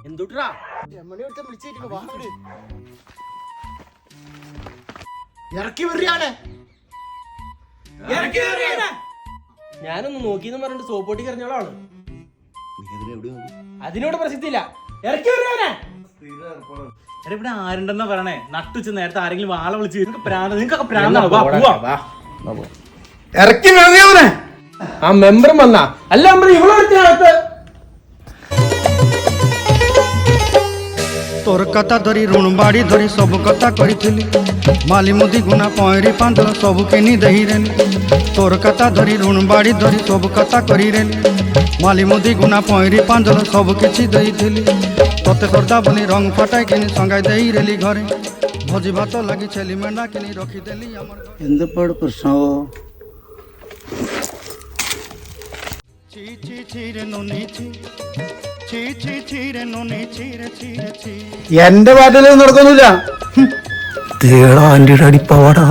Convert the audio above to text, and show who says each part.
Speaker 1: എന്തുട്ടാ
Speaker 2: ഇറക്കി വരികയാണ്.
Speaker 1: ഞാനൊന്ന് നോക്കിന്ന് പറഞ്ഞിട്ട് സോപ്പോട്ടി കറിഞ്ഞോളാണ്. അതിനോട് പ്രസക്തിയില്ല. ഇറക്കി വരികയാണ്.
Speaker 3: ഇവിടെ ആരുണ്ടെന്നാ പറയണേ? നട്ടുച്ച നേരത്തെ ആരെങ്കിലും വാള വിളിച്ച് നിങ്ങൾക്കൊക്കെ
Speaker 2: ഇറക്കി വരികയാണ്.
Speaker 1: ആ മെമ്പറും വന്നാ അല്ല മെമ്പർ ഇവിടെ
Speaker 4: तोर कथा धरी ऋण बाड़ी धरी सब कथा करी माली मुदी गुना पहरी पांदल सब किनी दही रेली तोर कथा धरी ऋण बाड़ी धरी सब कथा करी रेली माली मुदी गुना पहरी पांदल सब किछि दही थिली तोते सरदा बनी रंग फटाई किनी संगाई दही रेली घरे भोजी भात लगी छेली मेंढा किनी रखी देली हमर
Speaker 5: എന്തുപാട് പ്രശ്നമോ?
Speaker 4: ची ची ची रे नोनी ची ची ची ची रे नोनी ची रे ची रे ची
Speaker 2: എന്റെ പാട്ടിലൊന്നും നടക്കൊന്നുമില്ല.
Speaker 5: തേടാ ആന്റിയുടെ അടിപ്പാവാടാ.